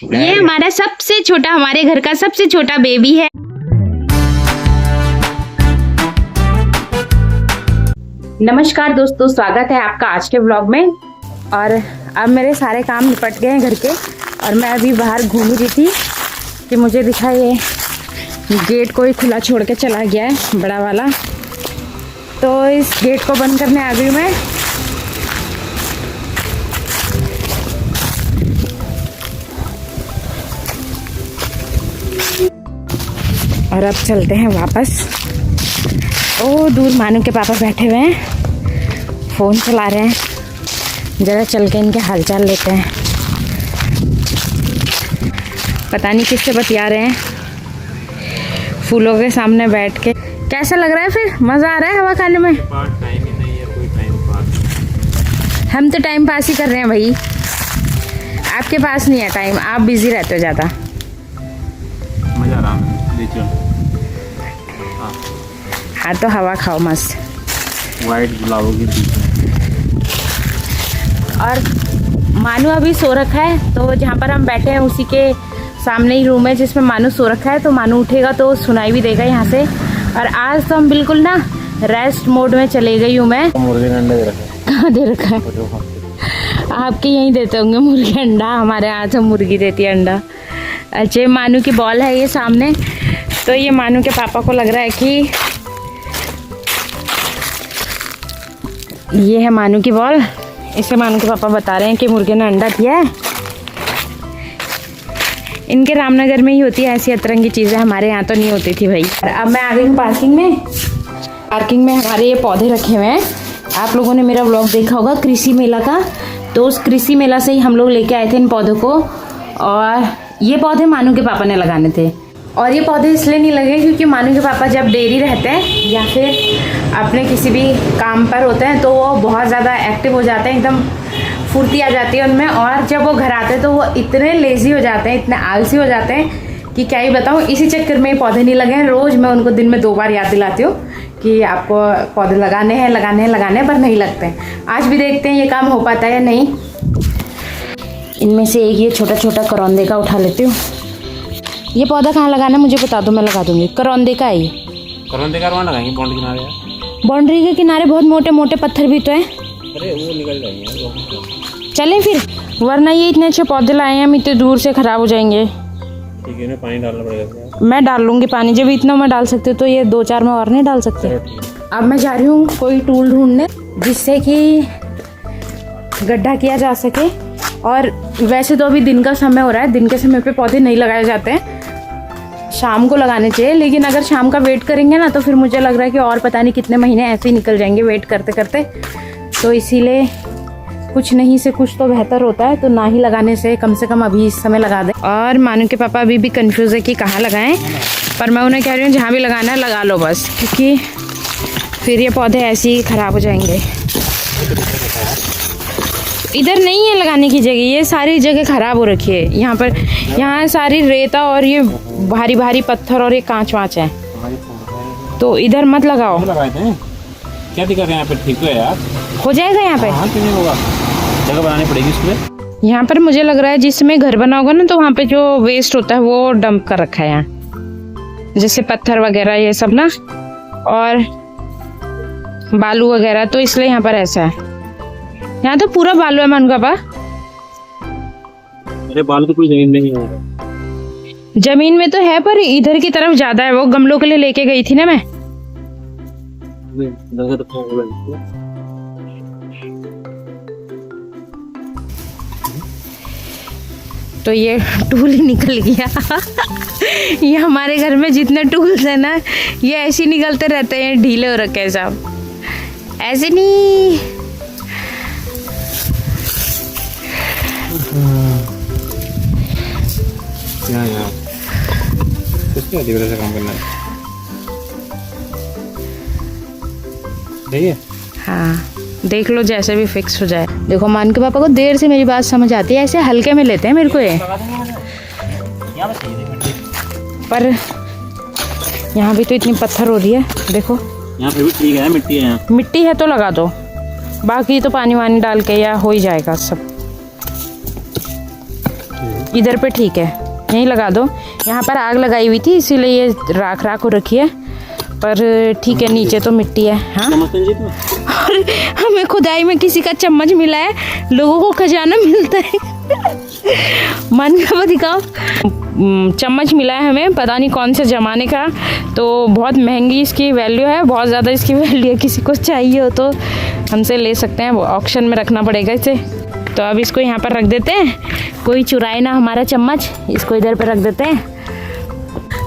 ये हमारा सबसे छोटा, हमारे घर का सबसे छोटा बेबी है। नमस्कार दोस्तों, स्वागत है आपका आज के व्लॉग में। और अब मेरे सारे काम निपट गए हैं घर के, और मैं अभी बाहर घूम रही थी कि मुझे दिखा ये गेट कोई खुला छोड़ के चला गया है, बड़ा वाला। तो इस गेट को बंद करने आ गई मैं। और अब चलते हैं वापस। ओ दूर मानू के पापा बैठे हुए हैं, फ़ोन चला रहे हैं। ज़रा चल के इनके हालचाल लेते हैं। पता नहीं किससे बतिया रहे हैं, फूलों के सामने बैठ के। कैसा लग रहा है फिर? मज़ा आ रहा है हवा खाने में? टाइम ही नहीं है कोई टाइम पास। हम तो टाइम पास ही कर रहे हैं भाई, आपके पास नहीं है टाइम, आप बिज़ी रहते हो ज़्यादा। मज़ा आ रहा है। हाँ तो हवा खाओ मस्त। वाइट गुलाबों के बीच में। और मानू अभी सो रखा है, तो जहाँ पर हम बैठे हैं उसी के सामने ही रूम है जिसमें मानू सो रखा है। तो मानू उठेगा तो सुनाई भी देगा यहाँ से। और आज तो हम बिल्कुल ना रेस्ट मोड में चले गई हूँ मैं। मुर्गे ने अंडा दे रखा है। कहाँ दे रखा है? आपके यहीं देते होंगे मुर्गे अंडा, हमारे यहाँ तो मुर्गी देती है अंडा। अच्छा, मानू की बॉल है ये सामने। तो ये मानू के पापा को लग रहा है कि ये है मानू की बॉल। इसे मानू के पापा बता रहे हैं कि मुर्गे ने अंडा दिया है। इनके रामनगर में ही होती है ऐसी अतरंगी चीज़ें, हमारे यहाँ तो नहीं होती थी भाई। अब मैं आ गई हूँ पार्किंग में। पार्किंग में हमारे ये पौधे रखे हुए हैं। आप लोगों ने मेरा व्लॉग देखा होगा कृषि मेला का, तो उस कृषि मेला से ही हम लोग लेके आए थे इन पौधों को। और ये पौधे मानू के पापा ने लगाने थे। और ये पौधे इसलिए नहीं लगे क्योंकि मानू के पापा जब डेयरी रहते हैं या फिर अपने किसी भी काम पर होते हैं तो वो बहुत ज़्यादा एक्टिव हो जाते हैं, एकदम फुर्ती आ जाती है उनमें। और जब वो घर आते हैं तो वो इतने लेज़ी हो जाते हैं, इतने आलसी हो जाते हैं कि क्या ही बताऊँ। इसी चक्कर में ये पौधे नहीं लगे हैं। रोज़ मैं उनको दिन में 2 बार याद दिलाती हूँ कि आपको पौधे लगाने हैं, पर नहीं लगते हैं। आज भी देखते हैं ये काम हो पाता है या नहीं। इनमें से एक ये छोटा छोटा करौंदे का उठा लेती हूँ। ये पौधा कहाँ लगाना है मुझे बता दो, मैं लगा दूंगी। करौंदे का है ये। करौंदे का वहाँ लगाएंगे बाउंड्री किनारे। बाउंड्री के किनारे बहुत मोटे मोटे पत्थर भी तो हैं। अरे वो निकल जाएंगे। चलें फिर, वरना ये इतने अच्छे पौधे लाए हैं हम इतने दूर से ख़राब हो जाएंगे। ठीक है ना, पानी डालना पड़ेगा। मैं डाल लूँगी पानी, जब इतना मैं डाल सकती हूँ तो ये 2-4 में और नहीं डाल सकते। अब मैं जा रही हूँ कोई टूल ढूंढने जिससे कि गड्ढा किया जा सके। और वैसे तो अभी दिन का समय हो रहा है, दिन के समय पे पौधे नहीं लगाए जाते हैं, शाम को लगाने चाहिए। लेकिन अगर शाम का वेट करेंगे ना तो फिर मुझे लग रहा है कि और पता नहीं कितने महीने ऐसे ही निकल जाएंगे वेट करते करते। तो इसीलिए कुछ नहीं से कुछ तो बेहतर होता है, तो ना ही लगाने से कम अभी इस समय लगा दें। और मानू के पापा अभी भी कंफ्यूज है कि कहाँ लगाएं, पर मैं उन्हें कह रही हूँ जहाँ भी लगाना है लगा लो बस, क्योंकि फिर ये पौधे ऐसे ही ख़राब हो जाएंगे। इधर नहीं है लगाने की जगह, ये सारी जगह ख़राब हो रखी है। यहाँ पर यहाँ सारी रेता और ये भारी भारी पत्थर और ये कांच वाँच है, तो इधर मत लगाओ। लगाए थे, क्या दिक्कत है यहाँ पे? ठीक तो है यार, हो जाएगा यहाँ पे। हाँ, क्यों नहीं होगा? जगह बनानी पड़ेगी इसमें। यहाँ पर मुझे लग रहा है जिसमें घर बना होगा ना तो वहाँ पे जो वेस्ट होता है वो डंप कर रखा है यहाँ, जैसे पत्थर वगैरह ये सब ना, और बालू वगैरह, तो इसलिए यहाँ पर ऐसा है। यहाँ तो पूरा बालू है मानू पापा। अरे बालू तो कोई जमीन में नहीं होगा। जमीन में तो है, पर इधर की तरफ ज्यादा है। वो गमलों के लिए लेके गई थी ना मैं। तो ये टूल ही निकल गया। ये हमारे घर में जितने टूल्स है ना ये ऐसे निकलते रहते हैं, ढीले हो रखे हैं सब, ऐसे नहीं। यार किसने अजीब तरह से काम करना है? सही है। हाँ देख लो, जैसे भी फिक्स हो जाए। देखो मान के पापा को देर से मेरी बात समझ आती है, ऐसे हल्के में लेते हैं मेरे को ये। पर यहाँ भी तो इतनी पत्थर हो रही है, देखो। यहाँ पे भी ठीक है, मिट्टी है यहाँ। मिट्टी है तो लगा दो, बाकी तो पानी वानी डाल के या हो ही जाएगा सब। इधर पे ठीक है, यहीं लगा दो। यहाँ पर आग लगाई हुई थी इसीलिए ये राख राख हो रखी है, पर ठीक है, नीचे तो मिट्टी है। हाँ, और हमें खुदाई में किसी का चम्मच मिला है, लोगों को खजाना मिलता है। मन का दिखाओ, चम्मच मिला है हमें, पता नहीं कौन से ज़माने का, तो बहुत महंगी इसकी वैल्यू है, बहुत ज़्यादा इसकी वैल्यू है। किसी को चाहिए हो तो हमसे ले सकते हैं, वो ऑक्शन में रखना पड़ेगा इसे। तो अब इसको यहाँ पर रख देते हैं, कोई चुराए ना हमारा चम्मच, इसको इधर पर रख देते हैं।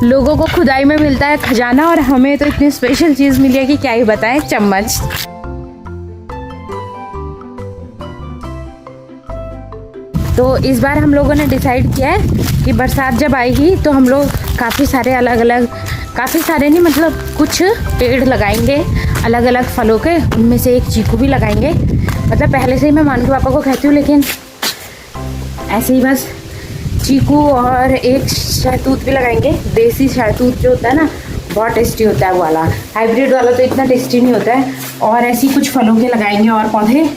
लोगों को खुदाई में मिलता है खजाना और हमें तो इतनी स्पेशल चीज़ मिली है कि क्या ही बताएं, चम्मच। तो इस बार हम लोगों ने डिसाइड किया है कि बरसात जब आएगी तो हम लोग काफ़ी सारे अलग अलग, काफ़ी सारे नहीं मतलब कुछ पेड़ लगाएंगे अलग अलग फलों के, उनमें से एक चीकू भी लगाएंगे। मतलब पहले से ही मैं मानू के पापा को कहती हूँ, लेकिन ऐसे ही बस चीकू और एक शहतूत भी लगाएंगे। देसी शहतूत जो होता है ना, बहुत टेस्टी होता है वो वाला, हाइब्रिड वाला तो इतना टेस्टी नहीं होता है। और ऐसी कुछ फलों के लगाएंगे और पौधे,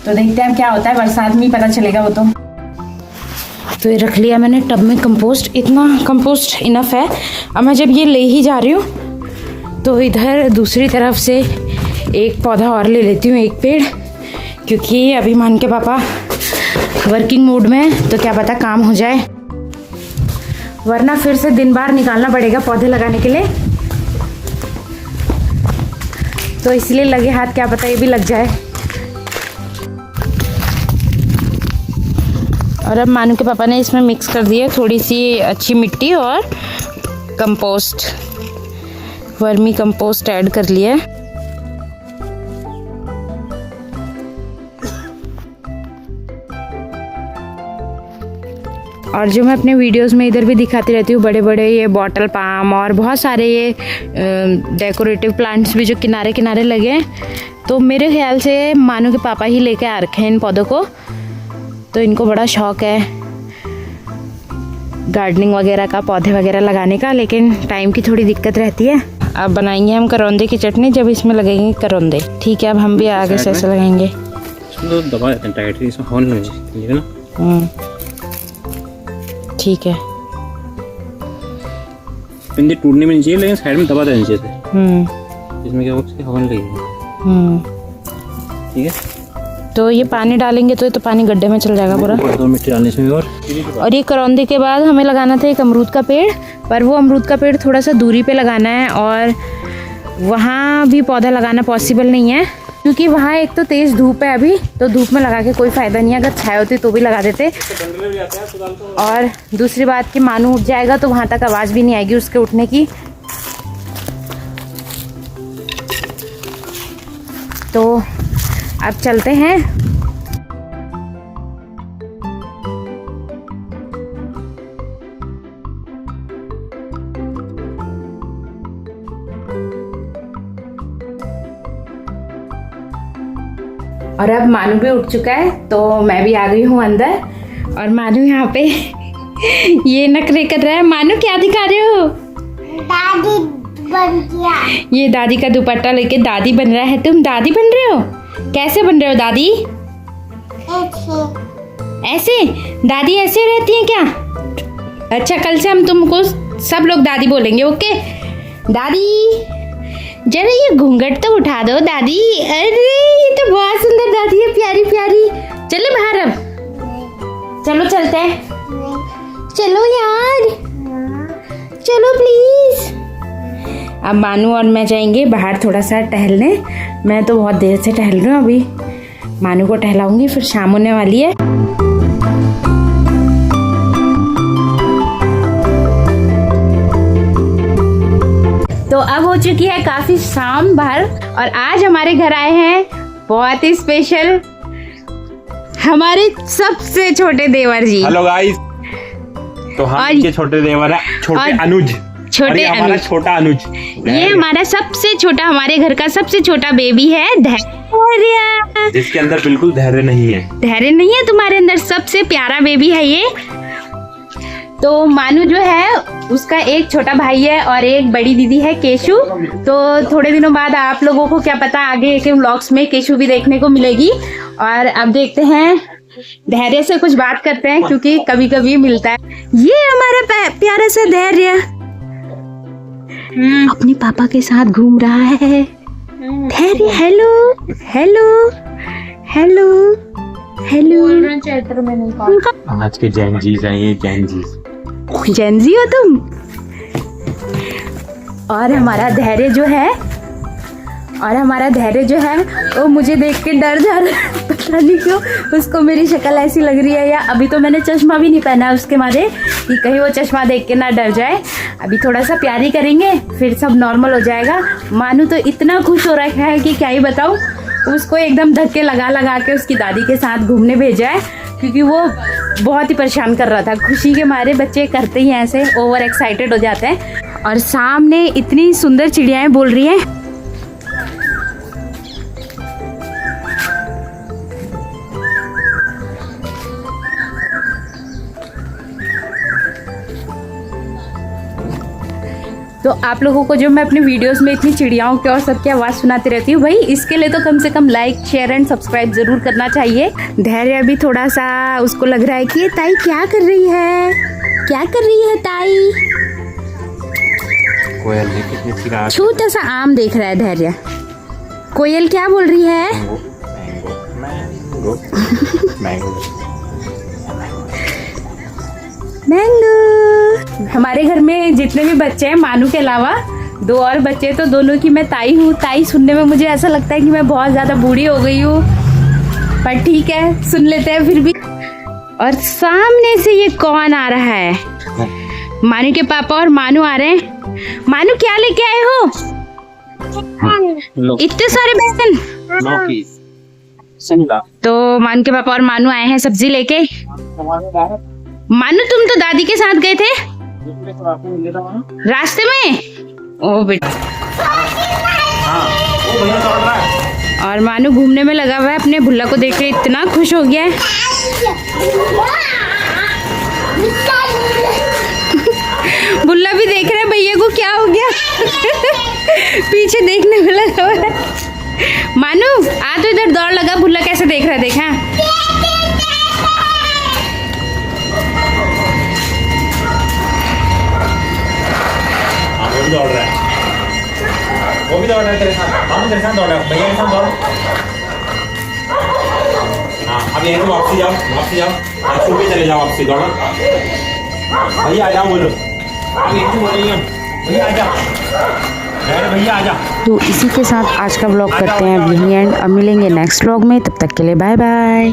तो देखते हैं क्या होता है, बरसात में ही पता चलेगा वो तो ये रख लिया मैंने टब में कंपोस्ट, इतना कंपोस्ट इनफ है। अब मैं जब ये ले ही जा रही हूँ तो इधर दूसरी तरफ से एक पौधा और ले लेती हूँ, एक पेड़, क्योंकि अभी मान के पापा वर्किंग मूड में, तो क्या पता काम हो जाए, वरना फिर से दिन बार निकालना पड़ेगा पौधे लगाने के लिए। तो इसलिए लगे हाथ, क्या पता ये भी लग जाए। और अब मानू के पापा ने इसमें मिक्स कर दिया थोड़ी सी अच्छी मिट्टी और कंपोस्ट, वर्मी कंपोस्ट ऐड कर लिया। और जो मैं अपने वीडियोस में इधर भी दिखाती रहती हूँ, बड़े बड़े ये बॉटल पाम और बहुत सारे ये डेकोरेटिव प्लांट्स भी जो किनारे किनारे लगे हैं, तो मेरे ख्याल से मानू के पापा ही लेके आ रखे हैं इन पौधों को। तो इनको बड़ा शौक़ है गार्डनिंग वगैरह का, पौधे वगैरह लगाने का, लेकिन टाइम की थोड़ी दिक्कत रहती है। अब बनाएंगे हम करौंदे की चटनी, जब इसमें लगेंगे करौंदे। ठीक है, अब हम भी आगे से ऐसे लगाएंगे। इसमें तो दबा देते हैं टाइट, इसमें हवा नहीं लगेगी ना। ठीक है, पिंडी टूटने में नहीं चाहिए, लेकिन साइड में दबा देना चाहिए। इसमें क्या होगा, हवा नहीं लगेगी। ठीक है, तो ये पानी डालेंगे तो ये तो पानी गड्ढे में चल जाएगा पूरा। तो मिट्टी डालने से और ये करौंदे के बाद हमें लगाना था एक अमरूद का पेड़, पर वो अमरूद का पेड़ थोड़ा सा दूरी पे लगाना है और वहाँ भी पौधा लगाना पॉसिबल नहीं है, क्योंकि वहाँ एक तो तेज़ धूप है अभी, तो धूप में लगा के कोई फ़ायदा नहीं है। अगर छाया होती तो भी लगा देते। और दूसरी बात कि मानू उठ जाएगा तो वहाँ तक आवाज़ भी नहीं आएगी उसके उठने की। तो अब चलते हैं। और अब मानू भी उठ चुका है, तो मैं भी आ गई हूँ अंदर। और मानू यहाँ पे ये नखरे कर रहा है। मानू क्या दिखा रहे हो? दादी बन गया। ये दादी का दुपट्टा लेके दादी बन रहा है। तुम दादी बन रहे हो? कैसे बन रहे हो दादी? ऐसे? दादी ऐसे रहती हैं क्या? अच्छा, कल से हम तुमको सब लोग दादी बोलेंगे, ओके? दादी, जरा ये घूंघट तो उठा दो दादी। अरे ये तो बहुत सुंदर दादी है, प्यारी प्यारी। चले बाहर अब? चलो चलते हैं। चलो यार, चलो प्लीज। अब मानू और मैं जाएंगे बाहर थोड़ा सा टहलने। मैं तो बहुत देर से टहल रही हूँ, अभी मानू को टहलाऊंगी, फिर शाम होने वाली है। तो अब हो चुकी है काफी शाम बाहर, और आज हमारे घर आए हैं बहुत ही स्पेशल हमारे सबसे छोटे देवर जी। हेलो गाइस, तो हम इनके छोटे देवर है, छोटे अनुज। छोटे हमारा छोटा अनुज, ये हमारा सबसे छोटा, हमारे घर का सबसे छोटा बेबी है धैर्य, जिसके अंदर बिल्कुल धैर्य नहीं है। धैर्य नहीं है तुम्हारे अंदर, सबसे प्यारा बेबी है ये। तो मानू जो है उसका एक छोटा भाई है और एक बड़ी दीदी है केशु। तो थोड़े दिनों बाद आप लोगों को क्या पता आगे के व्लॉग्स में केशु भी देखने को मिलेगी। और अब देखते हैं धैर्य से कुछ बात करते हैं क्योंकि कभी कभी मिलता है। ये हमारा प्यारा सा धैर्य अपने पापा के साथ घूम रहा है। धैर्य hello hello hello hello. Chaitra में नहीं आज के जैनजीज हैं ये, जैनजीज। जैनजी हो तुम। और हमारा धैर्य जो है वो मुझे देख के डर जा रहा है, पता नहीं क्यों। उसको मेरी शक्ल ऐसी लग रही है, या अभी तो मैंने चश्मा भी नहीं पहना उसके मारे कि कहीं वो चश्मा देख के ना डर जाए। अभी थोड़ा सा प्यारी करेंगे फिर सब नॉर्मल हो जाएगा। मानू तो इतना खुश हो रखा है कि क्या ही बताऊँ। उसको एकदम धक्के लगा लगा के उसकी दादी के साथ घूमने भेजा है क्योंकि वो बहुत ही परेशान कर रहा था। खुशी के मारे बच्चे करते ही ऐसे ओवर एक्साइटेड हो जाते हैं। और सामने इतनी सुंदर चिड़ियाएं बोल रही हैं। तो आप लोगों को जो मैं अपने वीडियोस में इतनी चिड़ियाओं की और सबकी आवाज़ सुनाती रहती हूँ भाई, इसके लिए तो कम से कम लाइक शेयर एंड सब्सक्राइब जरूर करना चाहिए। धैर्य अभी थोड़ा सा उसको लग रहा है कि ये ताई क्या कर रही है, क्या कर रही है ताई। कोयल ने कितनी सी रात। छोटा सा आम देख रहा है धैर्य। कोयल क्या बोल रही है? मैंगो। हमारे घर में जितने भी बच्चे हैं मानू के अलावा 2 और बच्चे, तो दोनों की मैं ताई हूँ। ताई सुनने में मुझे ऐसा लगता है कि मैं बहुत ज़्यादा बूढ़ी हो गई हूँ, पर ठीक है सुन लेते हैं फिर भी। और सामने से ये कौन आ रहा है? मानू के पापा और मानू आ रहे हैं। मानू क्या लेके आए हो? इतने सारे बैगन। तो मानू के पापा और मानू आए हैं सब्जी लेके। मानू तुम तो दादी के साथ गए थे रास्ते में। ओ बेटा। और मानू घूमने में लगा हुआ है, अपने भुल्ला को देख के इतना खुश हो गया है। भुल्ला भी देख रहा है भैया को क्या हो गया। पीछे देखने में लगा हुआ है। मानू आ तो इधर दौड़ लगा, भुल्ला कैसे देख रहा है देखा। वो भी दौड़ रहा है, वो भी दौड़ रहा है तेरे साथ। मामू तेरे साथ दौड़ रहा है, भैया के साथ दौड़। हाँ अब यहीं से वापसी जाओ, वापसी जाओ, आप छू के चले जाओ, वापसी दौड़ो। भैया आ जाओ बोलो, आप यहीं से बोलेंगे भैया आ जाओ, भैया आ जाओ। तो इसी के साथ आज का व्लॉग करते हैं अब यहीं एंड। अब मिलेंगे नेक्स्ट व्लॉग में, तब तक के लिए बाय बाय।